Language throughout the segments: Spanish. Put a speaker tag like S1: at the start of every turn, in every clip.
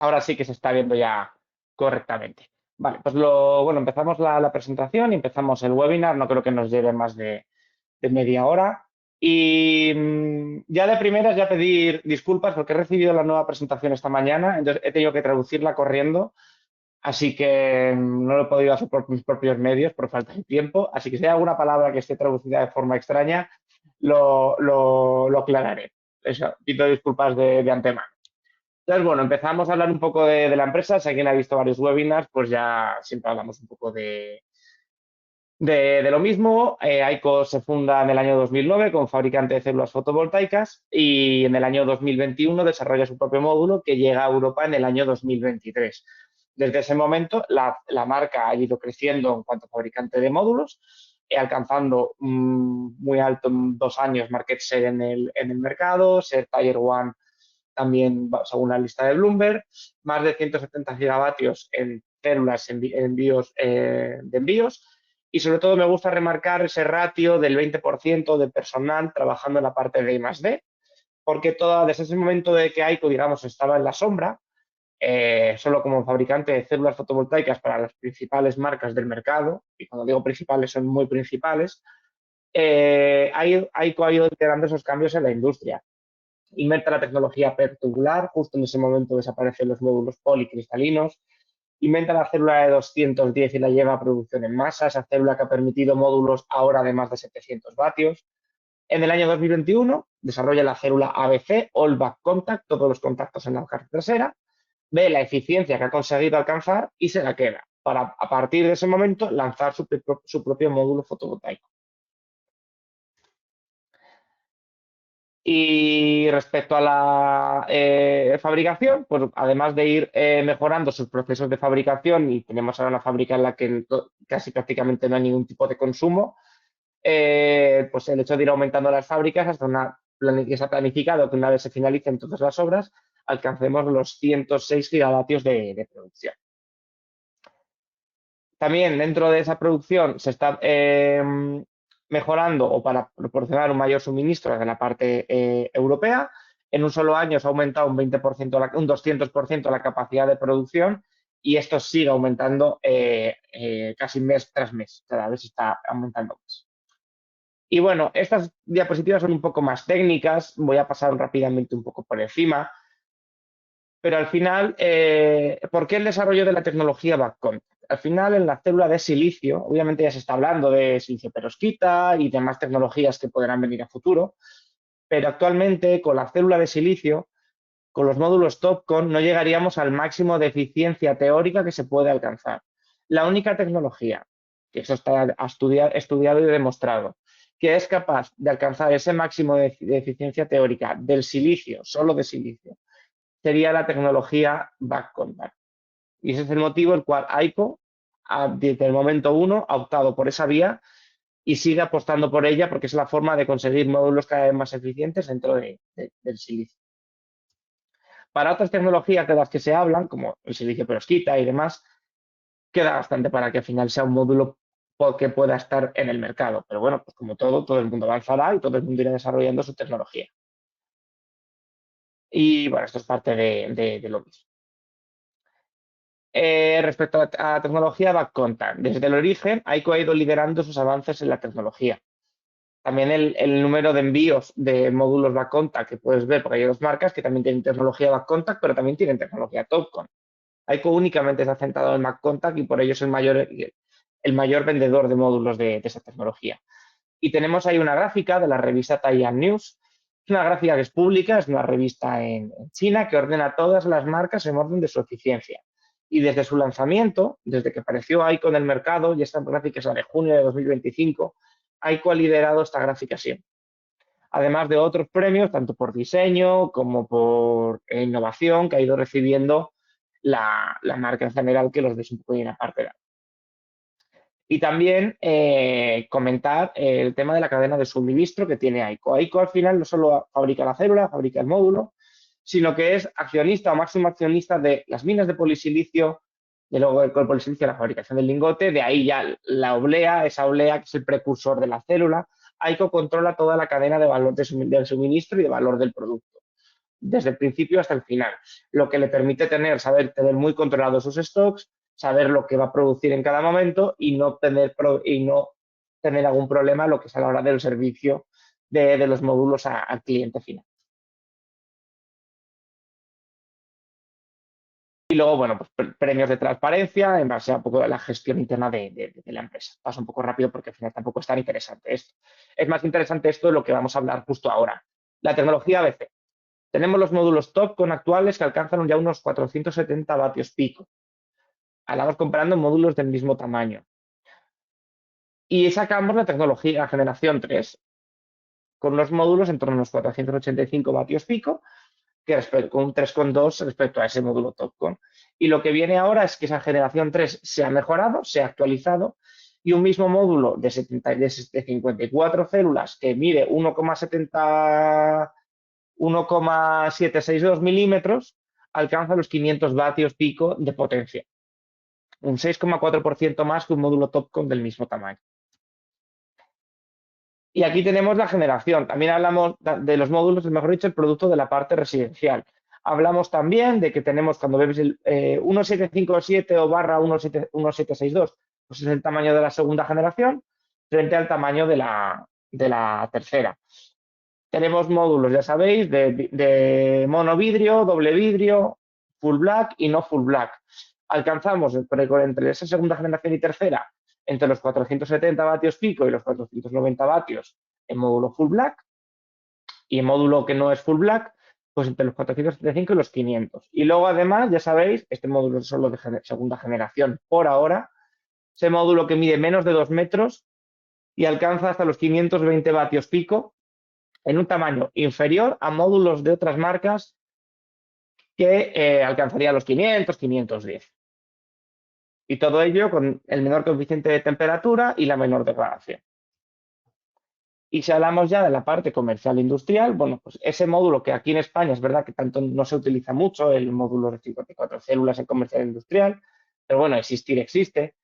S1: Ahora sí que se está viendo ya correctamente. Vale, pues bueno, empezamos la presentación y empezamos el webinar. No creo que nos lleve más de media hora. Y ya de primeras ya pedir disculpas porque he recibido la nueva presentación esta mañana, entonces he tenido que traducirla corriendo, así que no lo he podido hacer por mis propios medios por falta de tiempo. Así que si hay alguna palabra que esté traducida de forma extraña, lo aclararé. Eso, pido disculpas de antemano. Entonces, bueno, empezamos a hablar un poco de la empresa. Si alguien ha visto varios webinars, pues ya siempre hablamos un poco de lo mismo. AICO se funda en el año 2009 como fabricante de células fotovoltaicas y en el año 2021 desarrolla su propio módulo que llega a Europa en el año 2023. Desde ese momento, la marca ha ido creciendo en cuanto a fabricante de módulos, alcanzando muy alto en 2 años market share en el mercado, ser Tier 1 también según la lista de Bloomberg, más de 170 gigavatios en células de envíos y sobre todo me gusta remarcar ese ratio del 20% de personal trabajando en la parte de I+D, porque desde ese momento de que AICO, digamos, estaba en la sombra, solo como fabricante de células fotovoltaicas para las principales marcas del mercado, y cuando digo principales son muy principales, AICO ha ido integrando esos cambios en la industria. Inventa la tecnología PET tubular, justo en ese momento desaparecen los módulos policristalinos, inventa la célula de 210 y la lleva a producción en masa, esa célula que ha permitido módulos ahora de más de 700 vatios. En el año 2021 desarrolla la célula ABC, All Back Contact, todos los contactos en la parte trasera, ve la eficiencia que ha conseguido alcanzar y se la queda, para a partir de ese momento lanzar su propio módulo fotovoltaico. Y respecto a la fabricación, pues además de ir mejorando sus procesos de fabricación, y tenemos ahora una fábrica en la que casi prácticamente no hay ningún tipo de consumo, pues el hecho de ir aumentando las fábricas hasta que se ha planificado que una vez se finalicen todas las obras, alcancemos los 106 gigavatios de producción. También dentro de esa producción se está mejorando o para proporcionar un mayor suministro de la parte europea. En un solo año se ha aumentado un 20%, un 200% la capacidad de producción y esto sigue aumentando casi mes tras mes. Cada vez está aumentando más. Y bueno, estas diapositivas son un poco más técnicas. Voy a pasar rápidamente un poco por encima. Pero al final, ¿por qué el desarrollo de la tecnología backcount? Al final, en la célula de silicio, obviamente ya se está hablando de silicio perovskita y demás tecnologías que podrán venir a futuro, pero actualmente con la célula de silicio, con los módulos TOPCon, no llegaríamos al máximo de eficiencia teórica que se puede alcanzar. La única tecnología, que eso está estudiado y demostrado, que es capaz de alcanzar ese máximo de eficiencia teórica del silicio, solo de silicio, sería la tecnología back contact. Y ese es el motivo el cual AICO, desde el momento uno, ha optado por esa vía y sigue apostando por ella porque es la forma de conseguir módulos cada vez más eficientes dentro del silicio. Para otras tecnologías de las que se hablan, como el silicio perovskita y demás, queda bastante para que al final sea un módulo que pueda estar en el mercado. Pero bueno, pues como todo el mundo avanzará y todo el mundo irá desarrollando su tecnología. Y bueno, esto es parte de lo mismo. Respecto a la tecnología backcontact, desde el origen, AICO ha ido liderando sus avances en la tecnología. También el número de envíos de módulos backcontact que puedes ver, porque hay dos marcas que también tienen tecnología backcontact, pero también tienen tecnología TOPCon. AICO únicamente se ha centrado en backcontact y por ello es el mayor vendedor de módulos de esa tecnología. Y tenemos ahí una gráfica de la revista Taiwan News. Es una gráfica que es pública, es una revista en China que ordena todas las marcas en orden de su eficiencia. Y desde su lanzamiento, desde que apareció AICO en el mercado, y esta gráfica es la de junio de 2025, AICO ha liderado esta gráfica siempre. Además de otros premios, tanto por diseño como por innovación, que ha ido recibiendo la marca en general, que los veis un poco en aparte. Y también comentar el tema de la cadena de suministro que tiene AICO. AICO al final no solo fabrica la célula, fabrica el módulo, sino que es accionista o máximo accionista de las minas de polisilicio, de luego el polisilicio, la fabricación del lingote, de ahí ya la oblea, esa oblea que es el precursor de la célula. AICO controla toda la cadena de valor del suministro y de valor del producto. desde el principio hasta el final, lo que le permite saber tener muy controlados sus stocks, saber lo que va a producir en cada momento y no tener algún problema lo que es a la hora del servicio de los módulos al cliente final. Y luego, bueno, pues premios de transparencia en base a un poco la gestión interna de la empresa. Paso un poco rápido porque al final tampoco es tan interesante esto. Es más interesante esto de lo que vamos a hablar justo ahora. La tecnología ABC. Tenemos los módulos TOPCon actuales que alcanzan ya unos 470 vatios pico. Hablamos comparando módulos del mismo tamaño. Y sacamos la tecnología generación 3 con los módulos en torno a unos 485 vatios pico, con un 3,2 respecto a ese módulo TOPCon. Y lo que viene ahora es que esa generación 3 se ha mejorado, se ha actualizado y un mismo módulo de 54 células que mide 1,762 milímetros alcanza los 500 vatios pico de potencia, un 6,4% más que un módulo TOPCon del mismo tamaño. Y aquí tenemos la generación. También hablamos de los módulos, mejor dicho, el producto de la parte residencial. Hablamos también de que tenemos, cuando ves el 1757 o barra 1762, pues es el tamaño de la segunda generación frente al tamaño de la tercera. Tenemos módulos, ya sabéis, de mono vidrio, doble vidrio, full black y no full black. Alcanzamos entre esa segunda generación y tercera entre los 470 vatios pico y los 490 vatios en módulo full black y en módulo que no es full black, pues entre los 475 y los 500. Y luego además, ya sabéis, este módulo es solo de segunda generación por ahora, ese módulo que mide menos de 2 metros y alcanza hasta los 520 vatios pico en un tamaño inferior a módulos de otras marcas que alcanzaría los 500, 510. Y todo ello con el menor coeficiente de temperatura y la menor degradación. Y si hablamos ya de la parte comercial industrial, bueno, pues ese módulo que aquí en España es verdad que tanto no se utiliza mucho, el módulo de 54 células en comercial industrial, pero bueno, existir existe.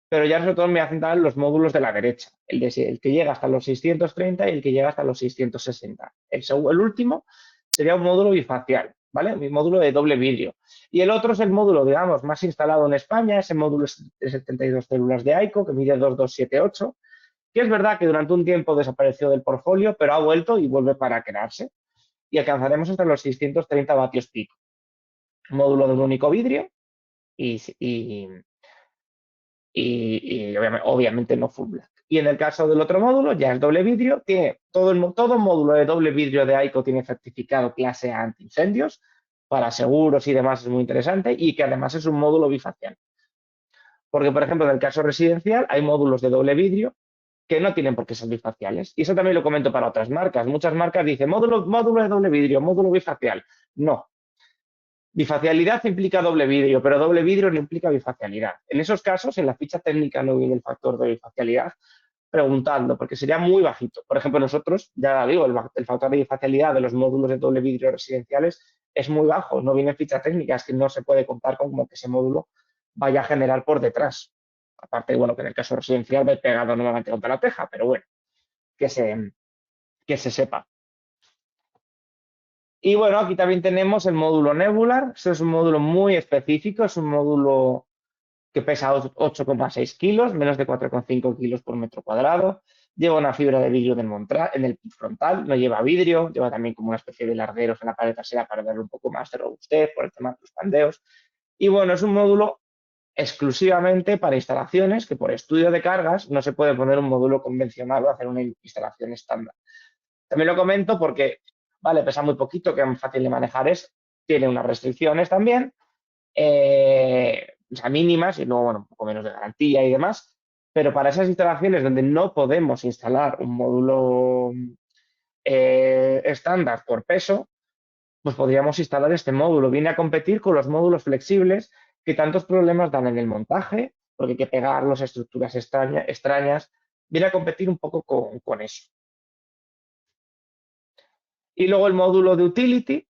S1: Pero ya sobre todo me voy a centrar en los módulos de la derecha, el que llega hasta los 630 y el que llega hasta los 660. El último sería un módulo bifacial, ¿vale? Un módulo de doble vidrio. Y el otro es el módulo, digamos, más instalado en España, ese módulo de 72 células de AICO, que mide 2278, que es verdad que durante un tiempo desapareció del portfolio, pero ha vuelto y vuelve para quedarse. Y alcanzaremos hasta los 630 vatios pico. Un módulo de un único vidrio y obviamente no full black. Y en el caso del otro módulo, ya es doble vidrio, tiene todo módulo de doble vidrio de AICO tiene certificado clase A antiincendios, para seguros y demás es muy interesante, y que además es un módulo bifacial. Porque, por ejemplo, en el caso residencial hay módulos de doble vidrio que no tienen por qué ser bifaciales. Y eso también lo comento para otras marcas. Muchas marcas dicen módulo de doble vidrio, módulo bifacial. No, bifacialidad implica doble vidrio, pero doble vidrio no implica bifacialidad. En esos casos, en la ficha técnica no viene el factor de bifacialidad, preguntando, porque sería muy bajito. Por ejemplo, nosotros, ya digo, el factor de bifacialidad de los módulos de doble vidrio residenciales es muy bajo, no viene en ficha técnica, es que no se puede contar con como que ese módulo vaya a generar por detrás. Aparte, bueno, que en el caso residencial va pegado nuevamente contra la teja, pero bueno, que se sepa. Y bueno, aquí también tenemos el módulo Nebular. Este es un módulo muy específico, es un módulo que pesa 8,6 kilos, menos de 4,5 kilos por metro cuadrado. Lleva una fibra de vidrio en el frontal, no lleva vidrio, lleva también como una especie de largueros en la pared trasera para darle un poco más de robustez por el tema de los pandeos. Y bueno, es un módulo exclusivamente para instalaciones que por estudio de cargas no se puede poner un módulo convencional o hacer una instalación estándar. También lo comento porque, vale, pesa muy poquito, que es fácil de manejar tiene unas restricciones también, o sea, mínimas y luego, bueno, un poco menos de garantía y demás, pero para esas instalaciones donde no podemos instalar un módulo estándar por peso, pues podríamos instalar este módulo. Viene a competir con los módulos flexibles que tantos problemas dan en el montaje, porque hay que pegarlos a estructuras extrañas. Viene a competir un poco con eso. Y luego el módulo de utility,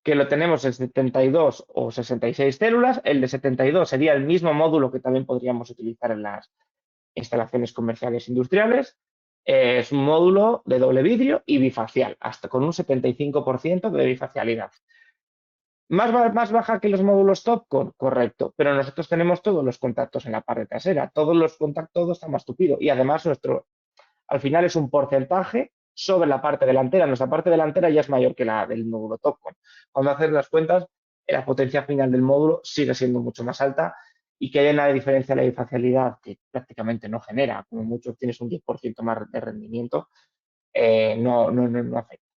S1: que lo tenemos en 72 o 66 células. El de 72 sería el mismo módulo que también podríamos utilizar en las instalaciones comerciales industriales. Es un módulo de doble vidrio y bifacial, hasta con un 75% de bifacialidad. ¿Más baja que los módulos Topcon? Correcto, pero nosotros tenemos todos los contactos en la parte trasera, todos los contactos, todo está más tupido y además al final es un porcentaje sobre la parte delantera. Nuestra parte delantera ya es mayor que la del módulo Topcon. Cuando haces las cuentas, la potencia final del módulo sigue siendo mucho más alta y que haya una diferencia en la bifacialidad que prácticamente no genera, como mucho tienes un 10% más de rendimiento, no afecta.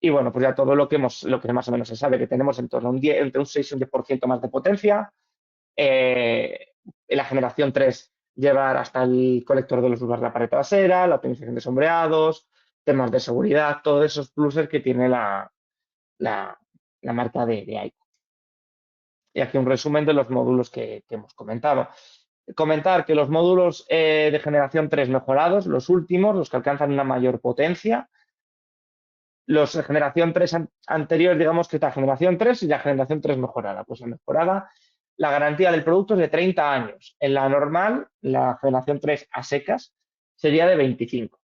S1: Y bueno, pues ya todo lo que más o menos se sabe, que tenemos en torno a entre un 6 y un 10% más de potencia. En la generación 3 llevar hasta el colector de los lugares de la pared trasera, la optimización de sombreados, temas de seguridad, todos esos pluses que tiene la, la marca de Aiko. Y aquí un resumen de los módulos que hemos comentado. Comentar que los módulos de generación 3 mejorados, los últimos, los que alcanzan una mayor potencia, los de generación 3 anteriores, digamos que está generación 3 y la generación 3 mejorada. Pues la mejorada, la garantía del producto es de 30 años. En la normal, la generación 3 a secas, sería de 25.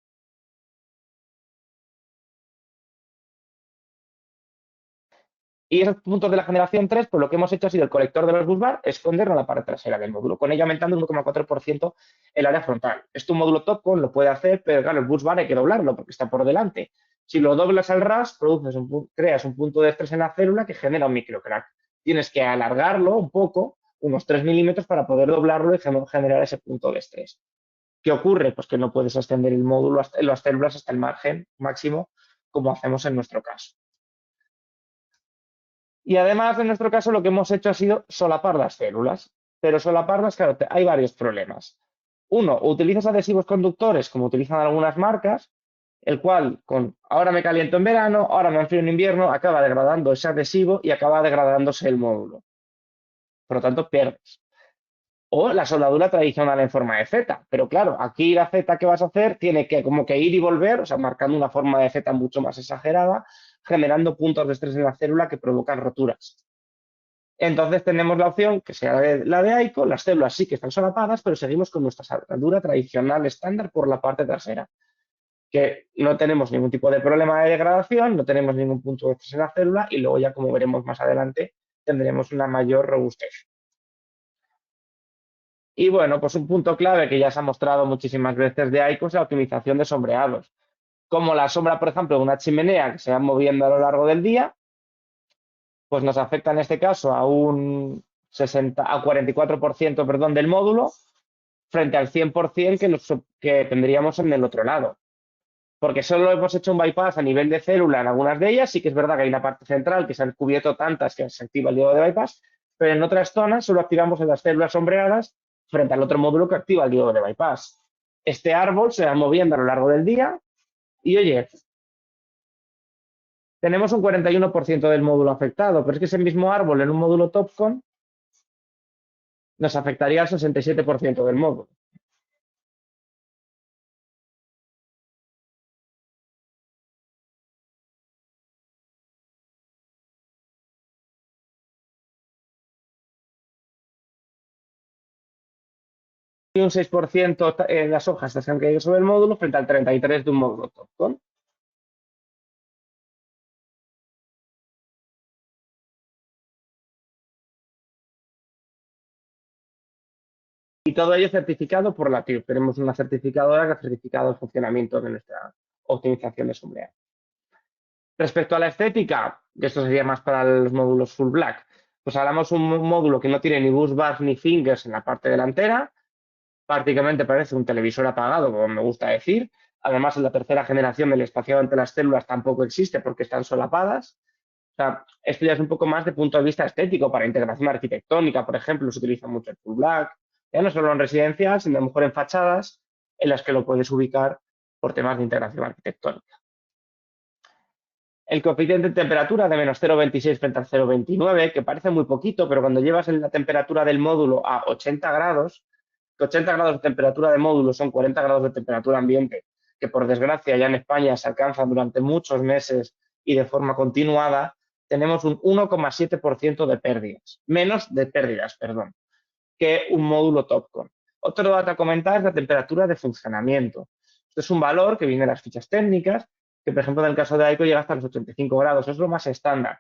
S1: Y esos puntos de la generación 3, pues lo que hemos hecho ha sido el colector de los bus bar, esconderlo en la parte trasera del módulo, con ello aumentando un 1,4% el área frontal. Esto un módulo Topcon lo puede hacer, pero claro, el bus bar hay que doblarlo porque está por delante. Si lo doblas al ras, creas un punto de estrés en la célula que genera un microcrack. Tienes que alargarlo un poco, unos 3 milímetros, para poder doblarlo y generar ese punto de estrés. ¿Qué ocurre? Pues que no puedes extender el módulo, las células hasta el margen máximo, como hacemos en nuestro caso. Y además, en nuestro caso, lo que hemos hecho ha sido solapar las células. Pero solaparlas, claro, hay varios problemas. Uno, utilizas adhesivos conductores, como utilizan algunas marcas, el cual, ahora me caliento en verano, ahora me enfrío en invierno, acaba degradando ese adhesivo y acaba degradándose el módulo. Por lo tanto, pierdes. O la soldadura tradicional en forma de Z. Pero claro, aquí la Z que vas a hacer tiene que como que ir y volver, o sea, marcando una forma de Z mucho más exagerada, generando puntos de estrés en la célula que provocan roturas. Entonces tenemos la opción que sea la de Aiko, las células sí que están solapadas, pero seguimos con nuestra soldadura tradicional estándar por la parte trasera, que no tenemos ningún tipo de problema de degradación, no tenemos ningún punto de estrés en la célula y luego ya, como veremos más adelante, tendremos una mayor robustez. Y bueno, pues un punto clave que ya se ha mostrado muchísimas veces de Aiko es la optimización de sombreados. Como la sombra, por ejemplo, de una chimenea que se va moviendo a lo largo del día, pues nos afecta en este caso a un 44%, perdón, del módulo, frente al 100% que tendríamos en el otro lado. Porque solo hemos hecho un bypass a nivel de célula en algunas de ellas, sí que es verdad que hay una parte central que se han cubierto tantas que se activa el diodo de bypass, pero en otras zonas solo activamos en las células sombreadas frente al otro módulo que activa el diodo de bypass. Este árbol se va moviendo a lo largo del día y, oye, tenemos un 41% del módulo afectado, pero es que ese mismo árbol en un módulo Topcon nos afectaría al 67% del módulo. Y un 6% en las hojas se han caído sobre el módulo frente al 33% de un módulo Topcon. Y todo ello certificado por la TIR. Tenemos una certificadora que ha certificado el funcionamiento de nuestra optimización de sombreado. Respecto a la estética, que esto sería más para los módulos full black, pues hablamos de un módulo que no tiene ni bus bars ni fingers en la parte delantera, prácticamente parece un televisor apagado, como me gusta decir. Además, en la tercera generación del espaciado entre las células tampoco existe porque están solapadas. O sea, esto ya es un poco más de punto de vista estético. Para integración arquitectónica, por ejemplo, se utiliza mucho el full black, ya no solo en residencias, sino a lo mejor en fachadas, en las que lo puedes ubicar por temas de integración arquitectónica. El coeficiente de temperatura de menos 0,26 frente al 0,29, que parece muy poquito, pero cuando llevas la temperatura del módulo a 80 grados, que 80 grados de temperatura de módulo son 40 grados de temperatura ambiente, que por desgracia ya en España se alcanzan durante muchos meses y de forma continuada, tenemos un 1,7% de pérdidas, menos de pérdidas, perdón. que un módulo TOPCon. Otro dato a comentar es la temperatura de funcionamiento. Esto es un valor que viene de las fichas técnicas, que por ejemplo en el caso de AICO llega hasta los 85 grados, es lo más estándar.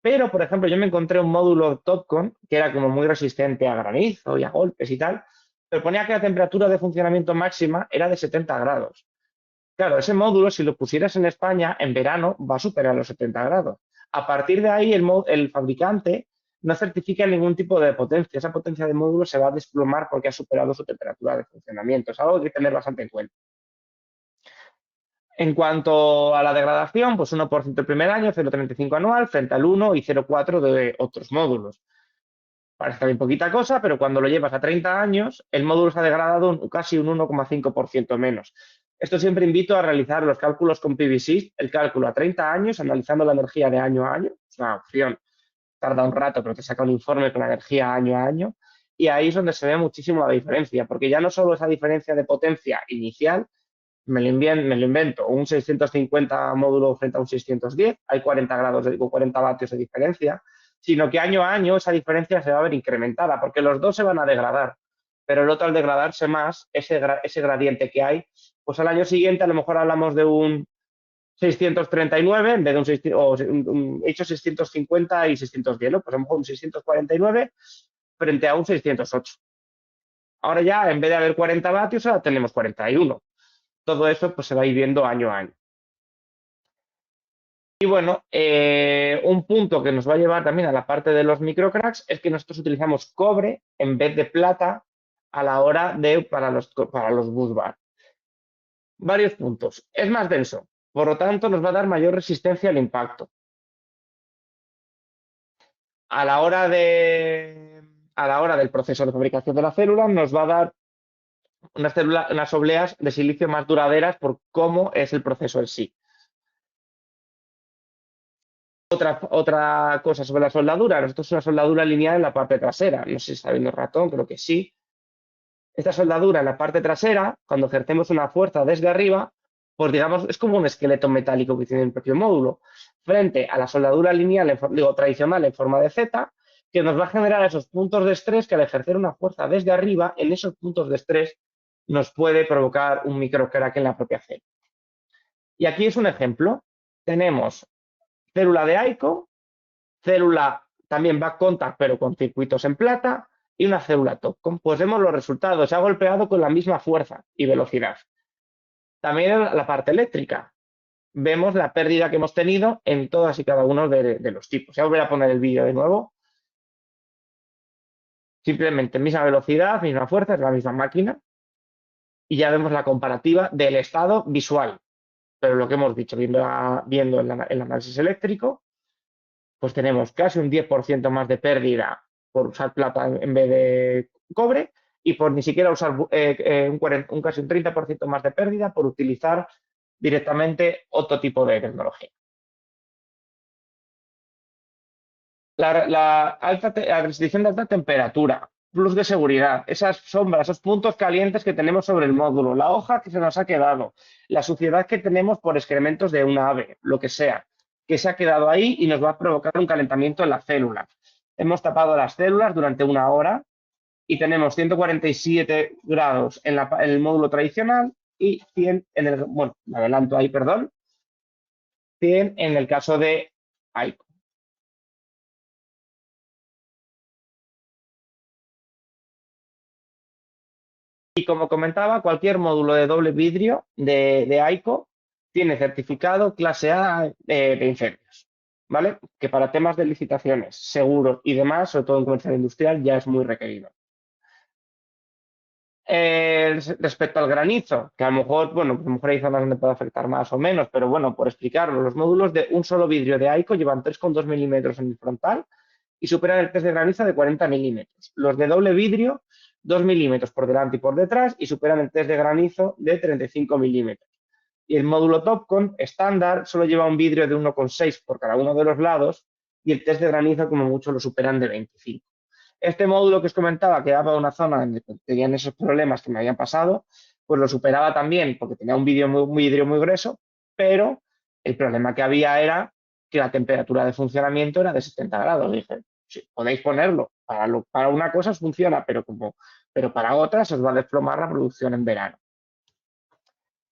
S1: Pero, por ejemplo, yo me encontré un módulo TOPCon que era como muy resistente a granizo y a golpes y tal, pero ponía que la temperatura de funcionamiento máxima era de 70 grados. Claro, ese módulo, si lo pusieras en España, en verano va a superar los 70 grados. A partir de ahí, el fabricante no certifica ningún tipo de potencia. Esa potencia de módulo se va a desplomar porque ha superado su temperatura de funcionamiento. Es algo que hay que tener bastante en cuenta. En cuanto a la degradación, pues 1% el primer año, 0,35 anual, frente al 1 y 0,4 de otros módulos. Parece bien poquita cosa, pero cuando lo llevas a 30 años, el módulo se ha degradado casi un 1,5% menos. Esto siempre invito a realizar los cálculos con PVSys, el cálculo a 30 años, analizando la energía de año a año. Es una opción, tarda un rato, pero te saca un informe con la energía año a año. Y ahí es donde se ve muchísimo la diferencia, porque ya no solo esa diferencia de potencia inicial, me lo invento, un 650 módulo frente a un 610, hay 40 grados o 40 vatios de diferencia, sino que año a año esa diferencia se va a ver incrementada, porque los dos se van a degradar, pero el otro al degradarse más, ese gradiente que hay, pues al año siguiente a lo mejor hablamos de un 639 en vez de un, he hecho 650 y 610, ¿no? Pues a lo mejor un 649 frente a un 608. Ahora ya, en vez de haber 40 vatios, ahora tenemos 41. Todo eso pues se va a ir viendo año a año. Y bueno, un punto que nos va a llevar también a la parte de los microcracks es que nosotros utilizamos cobre en vez de plata a la hora de para los bus bar. Varios puntos. Es más denso, por lo tanto nos va a dar mayor resistencia al impacto. A la hora del proceso de fabricación de la célula nos va a dar unas obleas de silicio más duraderas por cómo es el proceso en sí. Otra cosa sobre la soldadura. Nosotros es una soldadura lineal en la parte trasera. No sé si está viendo el ratón, creo que sí. Esta soldadura en la parte trasera, cuando ejercemos una fuerza desde arriba, pues digamos, es como un esqueleto metálico que tiene el propio módulo, frente a la soldadura lineal, tradicional en forma de Z, que nos va a generar esos puntos de estrés que al ejercer una fuerza desde arriba, en esos puntos de estrés, nos puede provocar un microcrack en la propia célula. Y aquí es un ejemplo. Tenemos célula de AICO, célula también back contact, pero con circuitos en plata, y una célula TOPCon. Pues vemos los resultados, se ha golpeado con la misma fuerza y velocidad. También en la parte eléctrica, vemos la pérdida que hemos tenido en todas y cada uno de los tipos. Ya volveré a poner el vídeo de nuevo. Simplemente misma velocidad, misma fuerza, es la misma máquina. Y ya vemos la comparativa del estado visual. Pero lo que hemos dicho, viendo el análisis eléctrico, pues tenemos casi un 10% más de pérdida por usar plata en vez de cobre y por ni siquiera usar casi un 30% más de pérdida por utilizar directamente otro tipo de tecnología. La restricción de alta temperatura, plus de seguridad, esas sombras, esos puntos calientes que tenemos sobre el módulo, la hoja que se nos ha quedado, la suciedad que tenemos por excrementos de una ave, lo que sea, que se ha quedado ahí y nos va a provocar un calentamiento en las células. Hemos tapado las células durante una hora y tenemos 147 grados en el módulo tradicional y 100 en el, bueno, me adelanto ahí, perdón, 100 en el caso de AICO. Y como comentaba, cualquier módulo de doble vidrio de AICO tiene certificado clase A de incendios, ¿vale? Que para temas de licitaciones, seguros y demás, sobre todo en comercial industrial, ya es muy requerido. Respecto al granizo, que a lo mejor, bueno, a lo mejor hay zonas donde puede afectar más o menos, pero bueno, por explicarlo, los módulos de un solo vidrio de AICO llevan 3,2 milímetros en el frontal y superan el test de granizo de 40 milímetros. Los de doble vidrio, 2 milímetros por delante y por detrás y superan el test de granizo de 35 milímetros. Y el módulo TOPCon estándar solo lleva un vidrio de 1,6 por cada uno de los lados y el test de granizo como mucho lo superan de 25. Este módulo que os comentaba que daba una zona donde tenían esos problemas que me habían pasado, pues lo superaba también porque tenía un vidrio muy grueso, pero el problema que había era que la temperatura de funcionamiento era de 70 grados. Dije, sí, podéis ponerlo. Para una cosa os funciona, pero para otras os va a desplomar la producción en verano.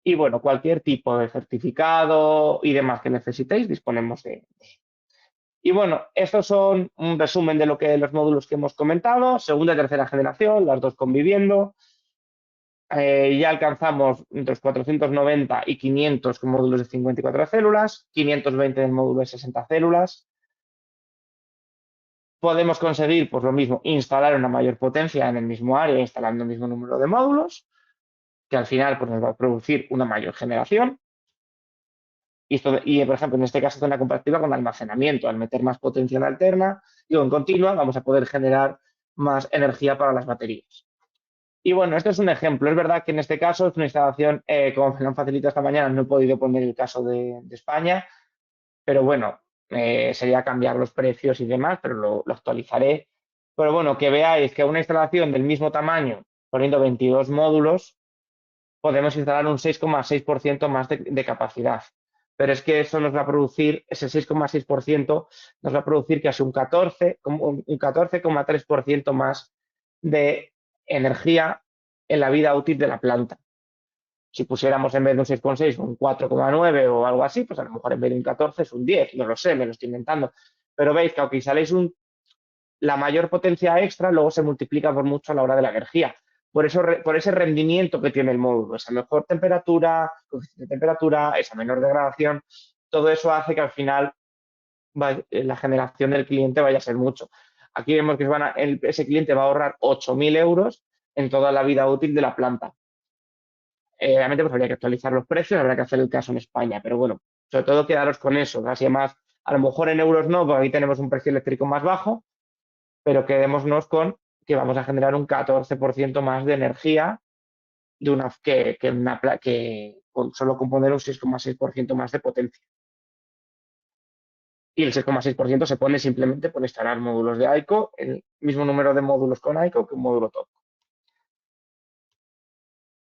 S1: Y bueno, cualquier tipo de certificado y demás que necesitéis, disponemos de. Y bueno, estos son un resumen de lo que los módulos que hemos comentado, segunda y tercera generación, las dos conviviendo. Ya alcanzamos entre los 490 y 500 con módulos de 54 células, 520 en módulo de 60 células. Podemos conseguir, pues lo mismo, instalar una mayor potencia en el mismo área, instalando el mismo número de módulos, que al final pues, nos va a producir una mayor generación. Por ejemplo, en este caso, zona comparativa con almacenamiento. Al meter más potencia en alterna, digo, en continua, vamos a poder generar más energía para las baterías. Y bueno, esto es un ejemplo. Es verdad que en este caso es una instalación, como me lo han facilitado esta mañana, no he podido poner el caso de España, pero bueno, sería cambiar los precios y demás, pero lo actualizaré. Pero bueno, que veáis que una instalación del mismo tamaño, poniendo 22 módulos, podemos instalar un 6,6% más de capacidad. Pero es que eso nos va a producir, ese 6,6% nos va a producir casi un 14,3% más de energía en la vida útil de la planta. Si pusiéramos en vez de un 6,6 un 4,9 o algo así, pues a lo mejor en vez de un 14 es un 10, no lo sé, me lo estoy inventando. Pero veis que aunque instaléis la mayor potencia extra, luego se multiplica por mucho a la hora de la energía. Por ese rendimiento que tiene el módulo, esa mejor temperatura, coeficiente de temperatura, esa menor degradación, todo eso hace que al final la generación del cliente vaya a ser mucho. Aquí vemos que ese cliente va a ahorrar 8.000 euros en toda la vida útil de la planta. Obviamente pues habría que actualizar los precios, habrá que hacer el caso en España, pero bueno, sobre todo quedaros con eso, así más, a lo mejor en euros no, porque ahí tenemos un precio eléctrico más bajo, pero quedémonos con que vamos a generar un 14% más de energía que solo con poner un 6,6% más de potencia. Y el 6,6% se pone simplemente por instalar módulos de AICO, el mismo número de módulos con AICO que un módulo top.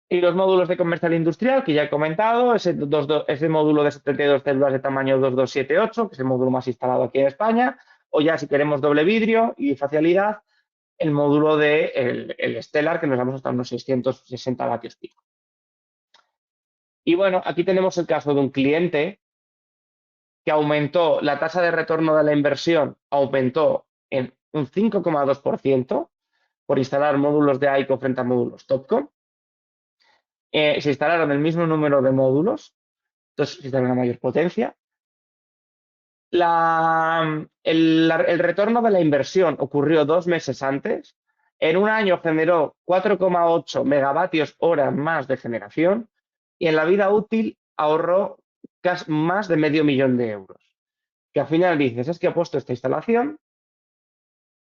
S1: Y los módulos de comercial industrial, que ya he comentado, ese módulo de 72 células de tamaño 2278, que es el módulo más instalado aquí en España, o ya si queremos doble vidrio y facialidad, el módulo de el Stellar, que nos vamos hasta unos 660 vatios pico. Y bueno, aquí tenemos el caso de un cliente que aumentó la tasa de retorno de la inversión, aumentó en un 5,2% por instalar módulos de AICO frente a módulos Topcon. Se instalaron el mismo número de módulos, entonces se instala una mayor potencia. El retorno de la inversión ocurrió 2 meses antes. En un año generó 4,8 megavatios hora más de generación y en la vida útil ahorró casi más de medio millón de euros. Que al final dices, es que ha puesto esta instalación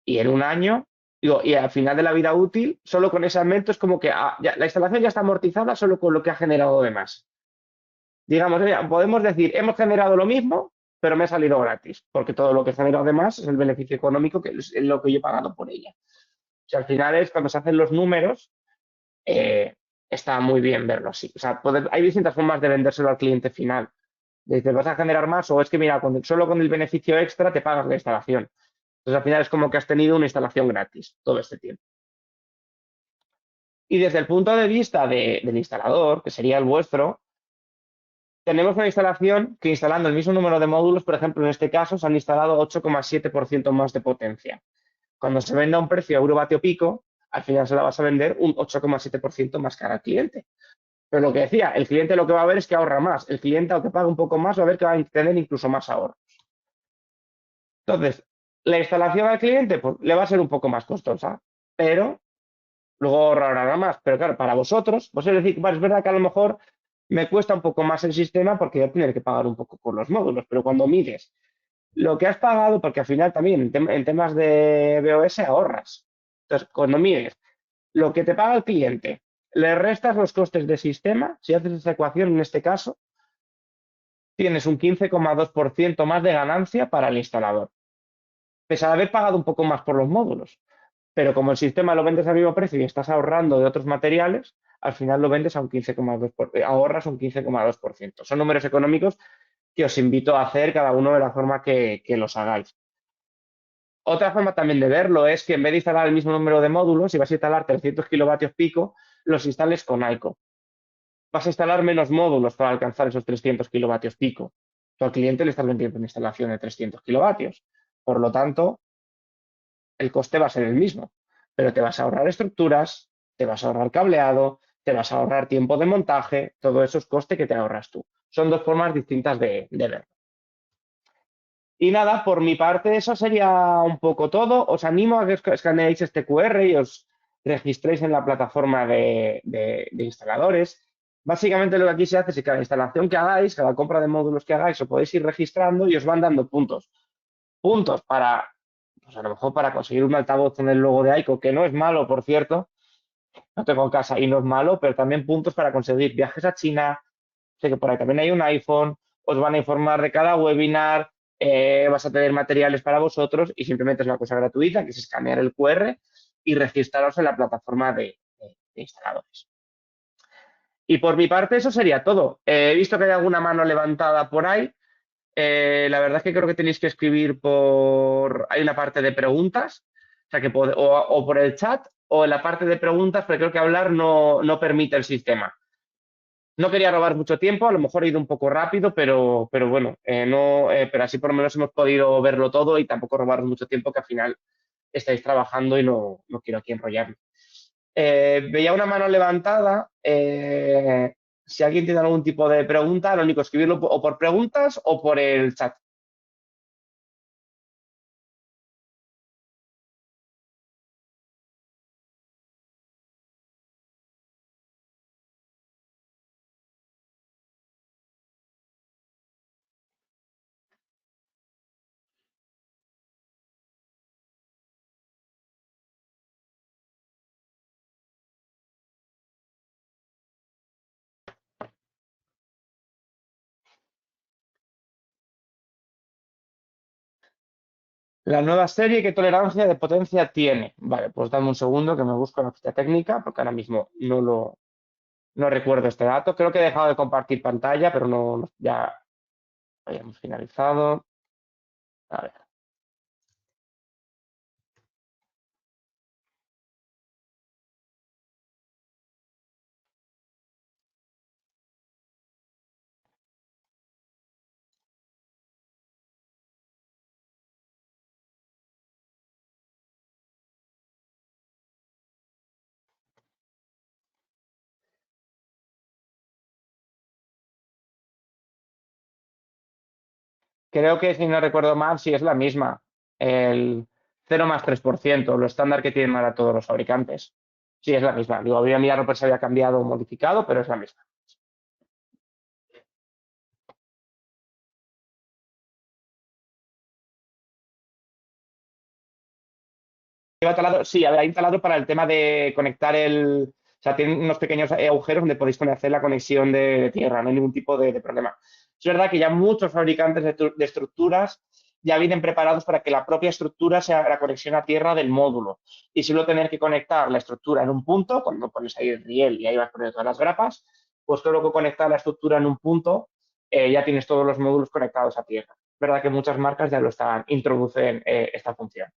S1: y en un año, y al final de la vida útil, solo con ese aumento es como que la instalación ya está amortizada solo con lo que ha generado de más. Digamos, podemos decir, hemos generado lo mismo, pero me ha salido gratis, porque todo lo que he generado además es el beneficio económico que es lo que yo he pagado por ella. O sea, al final es cuando se hacen los números, está muy bien verlo así. O sea, hay distintas formas de vendérselo al cliente final. Te vas a generar más o es que, mira, solo con el beneficio extra te pagas la instalación. Entonces, al final es como que has tenido una instalación gratis todo este tiempo. Y desde el punto de vista del instalador, que sería el vuestro, tenemos una instalación que instalando el mismo número de módulos, por ejemplo, en este caso, se han instalado 8,7% más de potencia. Cuando se venda a un precio eurovatio pico, al final se la vas a vender un 8,7% más cara al cliente. Pero lo que decía, el cliente lo que va a ver es que ahorra más. El cliente, aunque pague un poco más, va a ver que va a tener incluso más ahorros. Entonces, la instalación al cliente pues, le va a ser un poco más costosa, pero luego ahorrará más. Pero claro, para vosotros, pues es decir, es verdad que a lo mejor me cuesta un poco más el sistema porque voy a tener que pagar un poco por los módulos, pero cuando mides lo que has pagado, porque al final también en temas de BOS ahorras. Entonces, cuando mides lo que te paga el cliente, le restas los costes de sistema, si haces esa ecuación en este caso, tienes un 15,2% más de ganancia para el instalador, pese a haber pagado un poco más por los módulos. Pero como el sistema lo vendes al mismo precio y estás ahorrando de otros materiales, al final lo vendes a un 15,2%, ahorras un 15,2%. Son números económicos que os invito a hacer cada uno de la forma que los hagáis. Otra forma también de verlo es que en vez de instalar el mismo número de módulos, si vas a instalar 300 kilovatios pico, los instales con ICO. Vas a instalar menos módulos para alcanzar esos 300 kilovatios pico. Tú al cliente le estás vendiendo una instalación de 300 kilovatios. Por lo tanto, el coste va a ser el mismo, pero te vas a ahorrar estructuras, te vas a ahorrar cableado, te vas a ahorrar tiempo de montaje, todo eso es coste que te ahorras tú. Son dos formas distintas de verlo. Y nada, por mi parte, eso sería un poco todo. Os animo a que escaneéis este QR y os registréis en la plataforma de instaladores. Básicamente lo que aquí se hace es que cada instalación que hagáis, cada compra de módulos que hagáis, os podéis ir registrando y os van dando puntos. Puntos para, pues a lo mejor para conseguir un altavoz con el logo de Aiko, que no es malo, por cierto, no tengo en casa y no es malo, pero también puntos para conseguir viajes a China. Sé que por ahí también hay un iPhone, os van a informar de cada webinar, vas a tener materiales para vosotros y simplemente es una cosa gratuita, que es escanear el QR y registraros en la plataforma de instaladores. Y por mi parte eso sería todo. He visto que hay alguna mano levantada por ahí. La verdad es que creo que tenéis que escribir por... Hay una parte de preguntas, o sea que o por el chat o en la parte de preguntas, pero creo que hablar no permite el sistema. No quería robar mucho tiempo, a lo mejor he ido un poco rápido, pero bueno, no, pero así por lo menos hemos podido verlo todo y tampoco robaros mucho tiempo, que al final estáis trabajando y no quiero aquí enrollarme. Veía una mano levantada. Si alguien tiene algún tipo de pregunta, lo único es escribirlo o por preguntas o por el chat. La nueva serie, ¿qué tolerancia de potencia tiene? Vale, pues dame un segundo que me busco la ficha técnica, porque ahora mismo no recuerdo este dato. Creo que he dejado de compartir pantalla, pero ya habíamos finalizado. A ver. Creo que, si no recuerdo mal, sí es la misma. El 0 más 3%, lo estándar que tienen ahora todos los fabricantes. Sí, es la misma. Digo, había mirado por si había cambiado o modificado, pero es la misma. Lleva taladro, sí, a ver, hay un taladro para el tema de conectar el. O sea, tiene unos pequeños agujeros donde podéis hacer la conexión de tierra, no hay ningún tipo de problema. Es verdad que ya muchos fabricantes de estructuras ya vienen preparados para que la propia estructura sea la conexión a tierra del módulo. Y solo tener que conectar la estructura en un punto, cuando pones ahí el riel y ahí vas poniendo todas las grapas, pues solo que conectar la estructura en un punto, ya tienes todos los módulos conectados a tierra. Es verdad que muchas marcas ya lo están, introducen esta función.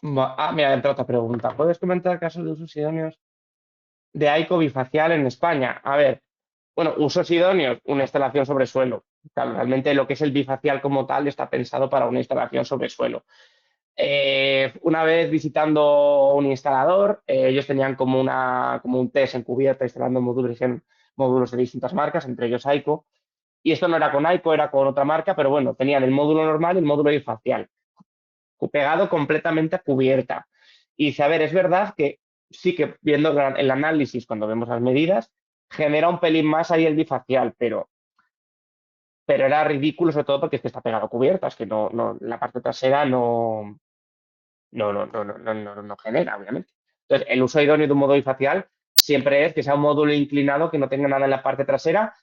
S1: Mira, entra otra pregunta. ¿Puedes comentar casos de usos idóneos de AICO bifacial en España? A ver, Bueno, usos idóneos, una instalación sobre suelo. Claro, realmente lo que es el bifacial como tal está pensado para una instalación sobre suelo. Una vez visitando un instalador, ellos tenían como un test en cubierta instalando módulos de distintas marcas, entre ellos Aico. Y esto no era con Aico, era con otra marca, pero bueno, tenían el módulo normal y el módulo bifacial, pegado completamente a cubierta. Y dice, a ver, es verdad que sí que viendo el análisis, cuando vemos las medidas, genera un pelín más ahí el bifacial, pero era ridículo sobre todo porque es que está pegado a cubierta, es que la parte trasera no genera, obviamente. Entonces, el uso idóneo de un módulo bifacial siempre es que sea un módulo inclinado que no tenga nada en la parte trasera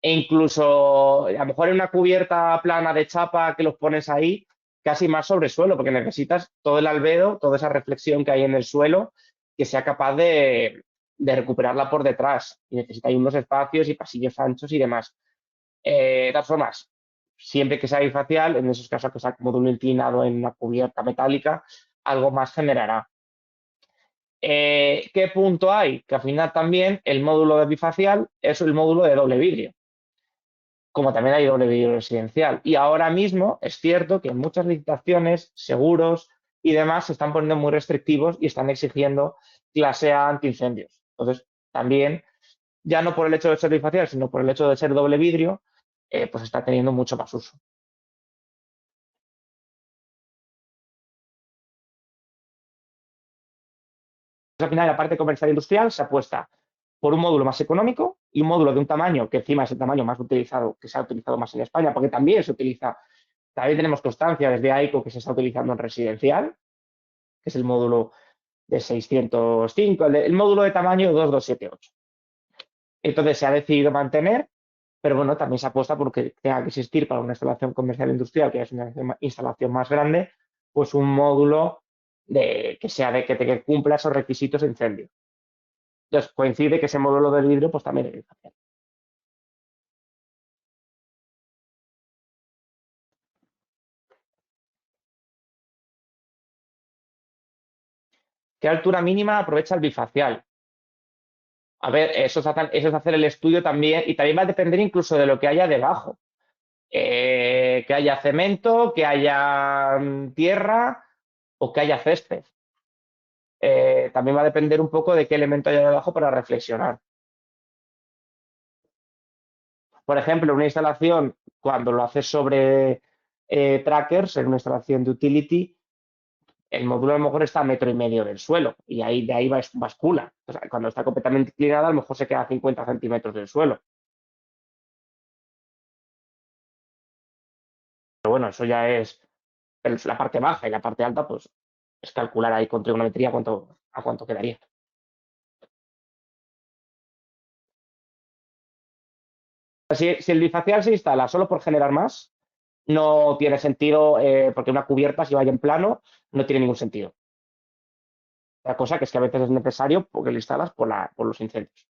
S1: e incluso a lo mejor en una cubierta plana de chapa que los pones ahí, casi más sobre suelo, porque necesitas todo el albedo, toda esa reflexión que hay en el suelo, que sea capaz de recuperarla por detrás. Y necesita ahí unos espacios y pasillos anchos y demás. De todas formas, siempre que sea bifacial, en esos casos que sea módulo inclinado en una cubierta metálica, algo más generará. ¿Qué punto hay? Que al final también el módulo de bifacial es el módulo de doble vidrio, como también hay doble vidrio residencial. Y ahora mismo es cierto que en muchas licitaciones, seguros y demás se están poniendo muy restrictivos y están exigiendo clase A antiincendios. Entonces, también, ya no por el hecho de ser bifacial, sino por el hecho de ser doble vidrio, pues está teniendo mucho más uso. Al final, la parte comercial e industrial se apuesta por un módulo más económico y un módulo de un tamaño que encima es el tamaño más utilizado, que se ha utilizado más en España, porque también se utiliza, también tenemos constancia desde AICO que se está utilizando en residencial, que es el módulo de 605, el módulo de tamaño 2278. Entonces se ha decidido mantener, pero bueno, también se apuesta por que tenga que existir para una instalación comercial industrial, que es una instalación más grande, pues un módulo que sea que cumpla esos requisitos de incendio. Entonces coincide que ese módulo del vidrio pues también es bifacial. ¿Qué altura mínima aprovecha el bifacial? A ver, eso es hacer el estudio también y también va a depender incluso de lo que haya debajo. Que haya cemento, que haya tierra o que haya césped. También va a depender un poco de qué elemento haya debajo para reflexionar. Por ejemplo, una instalación, cuando lo haces sobre trackers, en una instalación de utility, el módulo a lo mejor está a metro y medio del suelo y ahí de ahí bascula. O sea, cuando está completamente inclinada, a lo mejor se queda a 50 centímetros del suelo. Pero bueno, eso ya es la parte baja y la parte alta, pues es calcular ahí con trigonometría a cuánto quedaría. Si el bifacial se instala solo por generar más, no tiene sentido, porque una cubierta, si vaya en plano, no tiene ningún sentido. La cosa que es que a veces es necesario porque lo instalas por los incendios.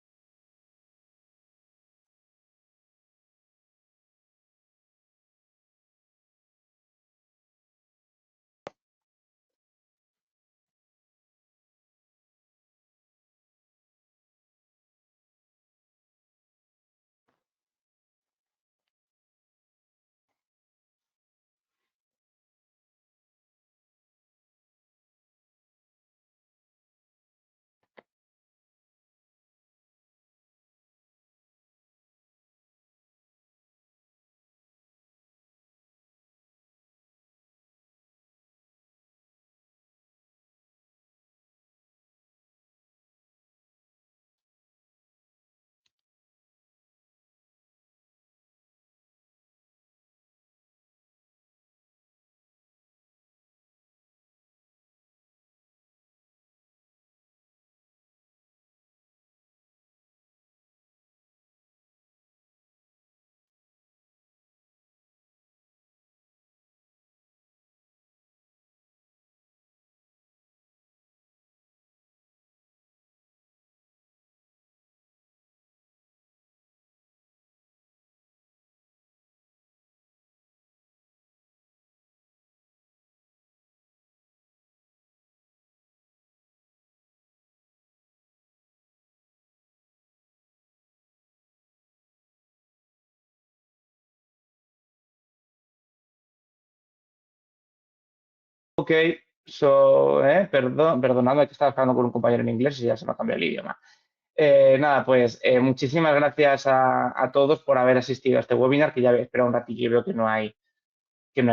S1: Ok, perdonadme que estaba hablando con un compañero en inglés y ya se me ha cambiado el idioma. Nada, pues muchísimas gracias a todos por haber asistido a este webinar, que ya he esperado un ratillo y veo que no hay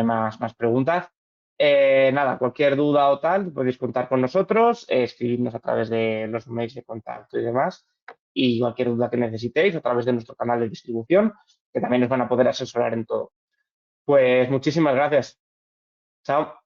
S1: más preguntas. Nada, cualquier duda o tal, podéis contar con nosotros, escribirnos a través de los mails de contacto y demás, y cualquier duda que necesitéis a través de nuestro canal de distribución, que también os van a poder asesorar en todo. Pues muchísimas gracias. Chao.